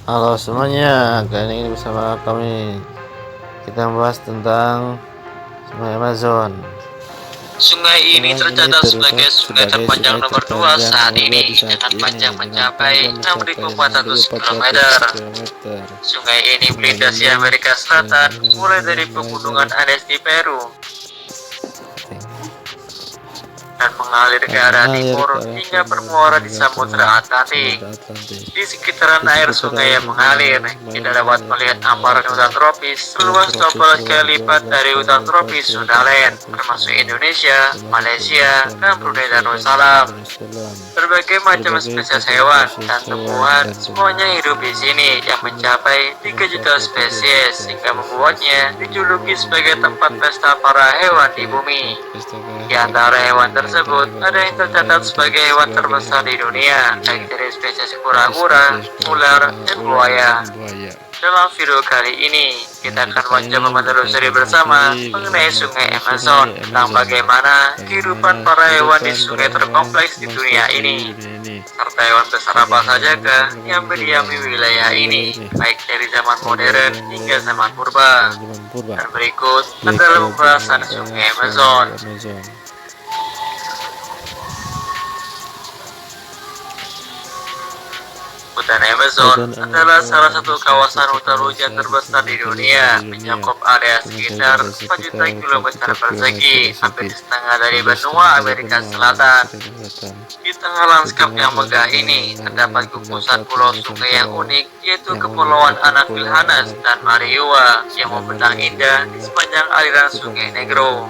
Halo semuanya, kali ini bersama kami kita membahas tentang Sungai Amazon. Sungai ini Sungai ini tercatat sebagai terletak sungai sebagai terpanjang sungai nomor 2 terpanjang saat nomor 2 di ini saat dengan ini panjang dengan mencapai panjang mencapai 6.400 km. 6.400 km. Sungai ini Sungai melintasi ini Amerika Selatan mulai dari mulai pegunungan dari Andes di Peru dan mengalir ke arah mengalir timur ke arah hingga timur bermuara di hingga Samudra Atlantik. Samudra Atlantik. Di sekitaran Di air sekitar sungai yang mengalir, kita dapat melihat hamparan hutan tropis seluas 12 kali lipat dari hutan tropis Sundaland, termasuk Indonesia, Malaysia, dan Brunei Darussalam. Berbagai macam spesies hewan dan tumbuhan semuanya hidup di sini yang mencapai 3 juta spesies sehingga membuatnya dijuluki sebagai tempat pesta para hewan di bumi. Di antara hewan tersebut, ada yang tercatat sebagai hewan terbesar di dunia, baik dari spesies kura-kura, ular, dan buaya. Dalam video kali ini, kita akan mencoba menelusuri bersama mengenai sungai Amazon, tentang bagaimana kehidupan para hewan di sungai terkompleks di dunia ini, serta hewan besar apa sajakah yang mendiami wilayah ini, baik dari zaman modern hingga zaman purba. Dan berikut adalah pembahasan sungai Amazon. Hutan Amazon adalah salah satu kawasan hutan hujan terbesar di dunia, mencakup area sekitar 4 juta kilometer persegi, hampir setengah dari benua Amerika Selatan. Di tengah lanskap yang megah ini, terdapat gugusan pulau sungai yang unik, yaitu Kepulauan Anak Wilhannes dan Mariua, yang membentang indah di sepanjang aliran Sungai Negro.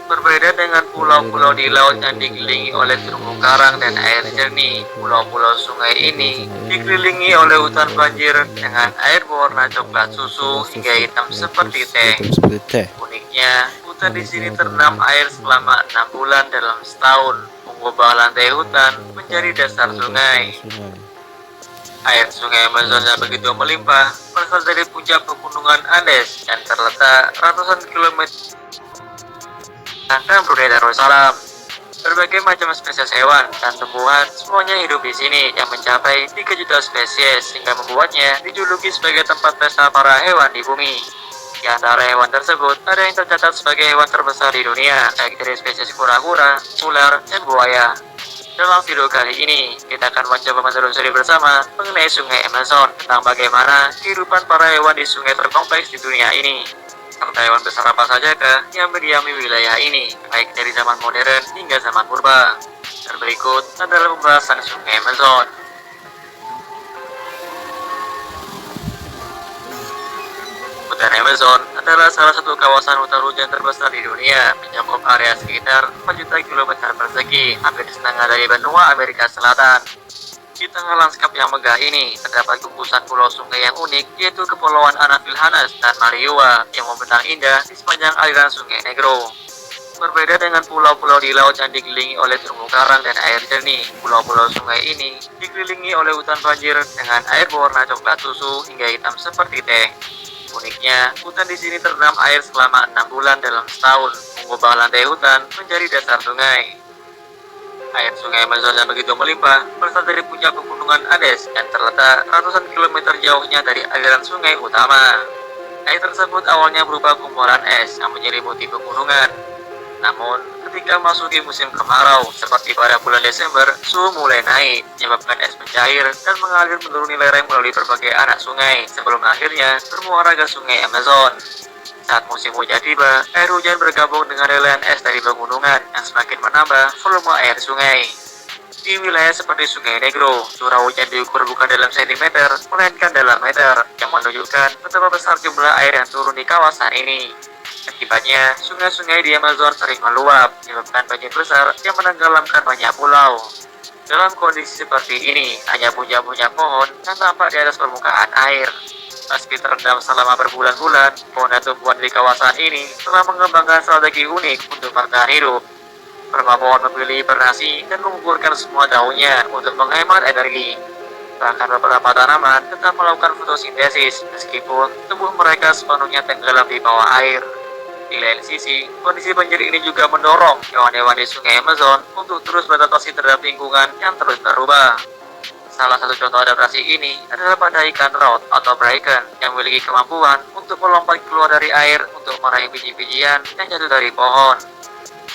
Berbeda dengan pulau-pulau di laut yang dikelilingi oleh terumbu karang dan air jernih, pulau-pulau sungai ini dikelilingi oleh hutan banjir dengan air berwarna coklat susu hingga hitam seperti teh. Uniknya, hutan di sini terendam air selama 6 bulan dalam setahun, mengubah lantai hutan menjadi dasar sungai. Air sungai Amazon yang begitu melimpah berasal dari puncak pegunungan Andes yang terletak ratusan kilometer dan Brunei Darussalam. Berbagai macam spesies hewan dan tumbuhan semuanya hidup di sini yang mencapai 3 juta spesies sehingga membuatnya dijuluki sebagai tempat pesta para hewan di bumi. Di antara hewan tersebut, ada yang tercatat sebagai hewan terbesar di dunia, baik dari spesies kura-kura, ular, dan buaya. Dalam video kali ini, kita akan mencoba menelusuri bersama mengenai sungai Amazon, tentang bagaimana kehidupan para hewan di sungai terkompleks di dunia ini, serta hewan besar apa sajakah yang mendiami wilayah ini, baik dari zaman modern hingga zaman purba. Dan berikut adalah pembahasan sungai Amazon. Hutan Amazon adalah salah satu kawasan hutan hujan terbesar di dunia, mencakup area sekitar 4 juta kilometer persegi, hampir setengah dari benua Amerika Selatan. Di tengah lanskap yang megah ini, terdapat gugusan pulau sungai yang unik, yaitu Kepulauan Anak Wilhannes dan Mariua, yang membentang indah di sepanjang aliran Sungai Negro. Berbeda dengan pulau-pulau di laut yang dikelilingi oleh terumbu karang dan air jernih, pulau-pulau sungai ini dikelilingi oleh hutan banjir dengan air berwarna coklat susu hingga hitam seperti teh. Uniknya, hutan di sini terendam air selama 6 bulan dalam setahun, mengubah lantai hutan menjadi dasar sungai. Air sungai Amazon yang begitu melimpah berasal dari puncak pegunungan Andes yang terletak ratusan kilometer jauhnya dari aliran sungai utama. Air tersebut awalnya berupa kumpulan es yang menyelimuti pegunungan. Namun, ketika masuki musim kemarau, seperti pada bulan Desember, suhu mulai naik, menyebabkan es mencair dan mengalir menuruni lereng melalui berbagai anak sungai, sebelum akhirnya bermuara ke sungai Amazon. Saat musim hujan tiba, air hujan bergabung dengan relayan es dari pegunungan yang semakin menambah volume air sungai. Di wilayah seperti Sungai Negro, curah hujan diukur bukan dalam sentimeter, melainkan dalam meter, yang menunjukkan betapa besar jumlah air yang turun di kawasan ini. Akibatnya, sungai-sungai di Amazon sering meluap, menyebabkan banjir besar yang menenggelamkan banyak pulau. Dalam kondisi seperti ini, hanya puncak-puncak pohon yang tampak di atas permukaan air. Meski terendam selama berbulan-bulan, pohon dan tumbuhan di kawasan ini telah mengembangkan strategi unik untuk bertahan hidup. Beberapa pohon memilih hibernasi dan mengumpulkan semua daunnya untuk menghemat energi. Bahkan beberapa tanaman tetap melakukan fotosintesis meskipun tubuh mereka sepenuhnya tenggelam di bawah air. Di lain sisi, kondisi banjir ini juga mendorong hewan-hewan di sungai Amazon untuk terus beradaptasi terhadap lingkungan yang terus berubah. Salah satu contoh adaptasi ini adalah pada ikan trout atau bracken yang memiliki kemampuan untuk melompat keluar dari air untuk meraih biji-bijian yang jatuh dari pohon.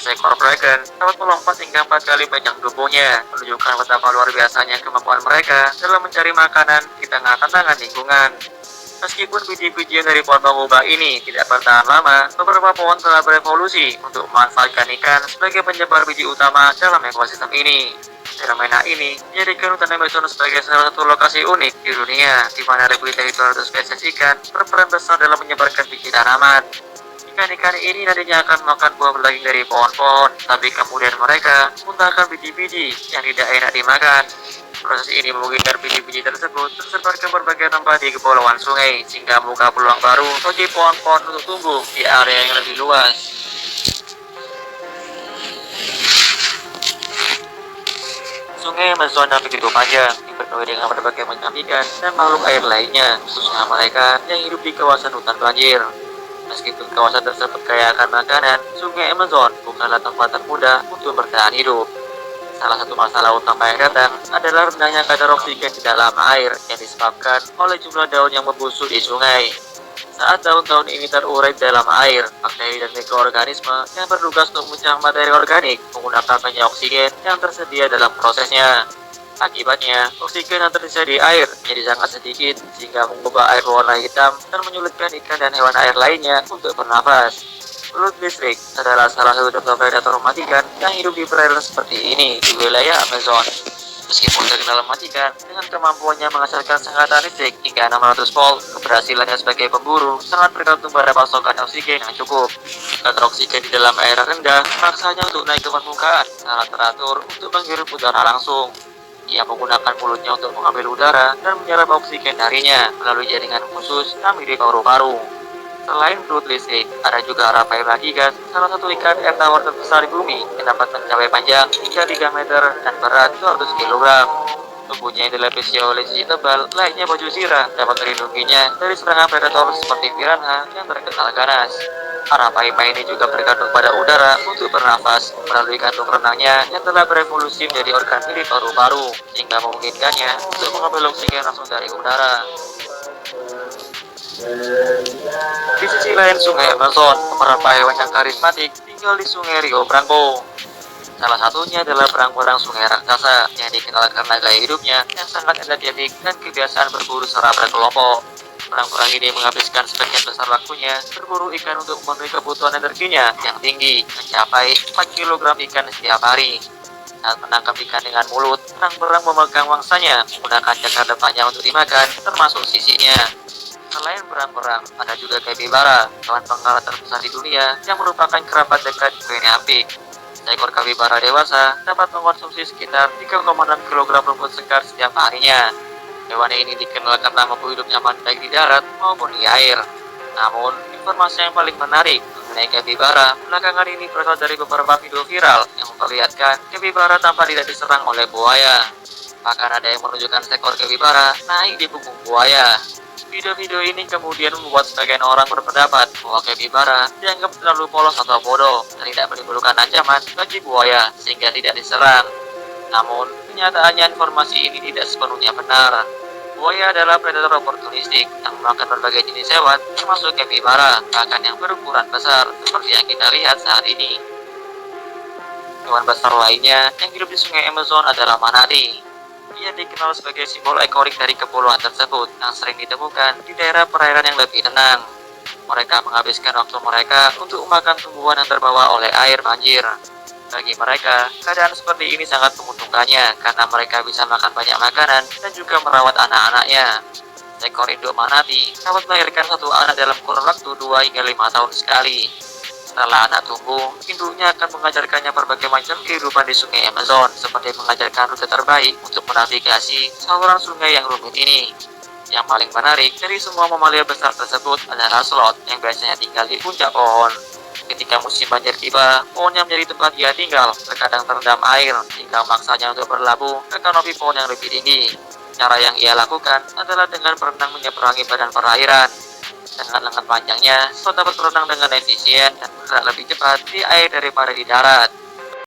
Seekor bracken dapat melompat hingga 4 kali panjang tubuhnya, menunjukkan betapa luar biasanya kemampuan mereka dalam mencari makanan di tengah tantangan lingkungan. Meskipun biji-bijian dari pohon mangga ini tidak bertahan lama, beberapa pohon telah berevolusi untuk memanfaatkan ikan sebagai penyebar biji utama dalam ekosistem ini. Fenomena ini menjadikan hutan Amazon sebagai salah satu lokasi unik di dunia, di mana lebih dari 200 spesies ikan berperan besar dalam menyebarkan biji tanaman. Ikan-ikan ini nantinya akan makan buah berdaging dari pohon-pohon, tapi kemudian mereka memuntahkan biji-biji yang tidak enak dimakan. Proses ini memungkinkan biji-biji tersebut tersebar ke berbagai tempat di kepulauan sungai, sehingga membuka peluang baru bagi pohon-pohon untuk tumbuh di area yang lebih luas. Sungai Amazon yang begitu panjang, dipenuhi dengan berbagai macam ikan dan makhluk air lainnya, khususnya mereka yang hidup di kawasan hutan banjir. Meskipun kawasan tersebut kaya akan makanan, Sungai Amazon bukanlah tempat termudah untuk bertahan hidup. Salah satu masalah utama yang datang adalah rendahnya kadar oksigen di dalam air yang disebabkan oleh jumlah daun yang membusuk di sungai. Saat daun-daun ini terurai dalam air, bakteri dan mikroorganisme yang bertugas untuk memecah materi organik menggunakan banyak oksigen yang tersedia dalam prosesnya. Akibatnya, oksigen yang tersedia di air menjadi sangat sedikit sehingga mengubah air berwarna hitam dan menyulitkan ikan dan hewan air lainnya untuk bernafas. Belut listrik adalah salah satu contoh predator mematikan yang hidup di perairan seperti ini di wilayah Amazon. Meskipun terkenal mematikan, dengan kemampuannya menghasilkan sengatan listrik hingga 600 volt, keberhasilannya sebagai pemburu sangat bergantung pada pasokan oksigen yang cukup. Kadar oksigen di dalam air rendah maksanya untuk naik ke permukaan secara teratur untuk menghirup udara langsung. Ia menggunakan mulutnya untuk mengambil udara dan menyerap oksigen darinya melalui jaringan khusus yang mirip paru-paru. Selain belut listrik, ada juga Rafaela gigas, salah satu ikan air tawar terbesar di bumi yang dapat mencapai panjang hingga 3 meter dan berat 200 kg. Tubuhnya yang dilapisi oleh sisi tebal, layaknya baju zirah, dapat melindunginya dari serangan predator seperti piranha yang terkenal ganas. Arapaima ini juga bergantung pada udara untuk bernafas melalui kantung renangnya yang telah berevolusi menjadi organ mirip paru-paru, sehingga memungkinkannya untuk mengambil oksigen langsung dari udara. Di sisi lain Sungai Amazon, beberapa hewan yang karismatik tinggal di Sungai Rio Branco. Salah satunya adalah berang-berang sungai raksasa yang dikenal karena gaya hidupnya yang sangat energetik dan kebiasaan berburu secara berkelompok. Berang-berang ini menghabiskan sebagian besar waktunya berburu ikan untuk memenuhi kebutuhan energinya yang tinggi, mencapai 4 kg ikan setiap hari. Saat menangkap ikan dengan mulut, berang-berang memegang mangsanya menggunakan cakar depannya untuk dimakan, termasuk sisinya. Selain berang-berang, ada juga kapibara, hewan penggalah terbesar di dunia yang merupakan kerabat dekat Guinea Pig. Seekor kapibara dewasa dapat mengkonsumsi sekitar 3,6 kg rumput segar setiap harinya. Hewan ini dikenal karena mampu hidup nyaman baik di darat maupun di air. Namun, informasi yang paling menarik mengenai kapibara belakangan ini berasal dari beberapa video viral yang memperlihatkan kapibara tampak tidak diserang oleh buaya. Bahkan ada yang menunjukkan seekor kapibara naik di punggung buaya. Video-video ini kemudian membuat sebagian orang berpendapat bahwa kapibara dianggap terlalu polos atau bodoh dan tidak menimbulkan ancaman bagi buaya sehingga tidak diserang. Namun, kenyataannya informasi ini tidak sepenuhnya benar. Buaya adalah predator oportunistik yang memakan berbagai jenis hewan, termasuk kapibara, bahkan yang berukuran besar seperti yang kita lihat saat ini. Hewan besar lainnya yang hidup di Sungai Amazon adalah manatee. Ia dikenal sebagai simbol ikonik dari kepulauan tersebut yang sering ditemukan di daerah perairan yang lebih tenang. Mereka menghabiskan waktu mereka untuk memakan tumbuhan yang terbawa oleh air banjir. Bagi mereka, keadaan seperti ini sangat menguntungkannya karena mereka bisa makan banyak makanan dan juga merawat anak-anaknya. Seekor induk manatee dapat melahirkan satu anak dalam kurun waktu 2 hingga 5 tahun sekali. Setelah anak tumbuh, induknya akan mengajarkannya berbagai macam kehidupan di Sungai Amazon, seperti mengajarkan rute terbaik untuk menavigasi saluran sungai yang rumit ini. Yang paling menarik dari semua mamalia besar tersebut adalah sloth yang biasanya tinggal di puncak pohon. Ketika musim banjir tiba, pohon yang menjadi tempat dia tinggal terkadang terendam air hingga memaksanya untuk berlabuh ke kanopi pohon yang lebih tinggi. Cara yang ia lakukan adalah dengan berenang menyeberangi badan perairan. Dengan lengan panjangnya, sloth dapat berenang dengan efisien dan bergerak lebih cepat di air daripada di darat.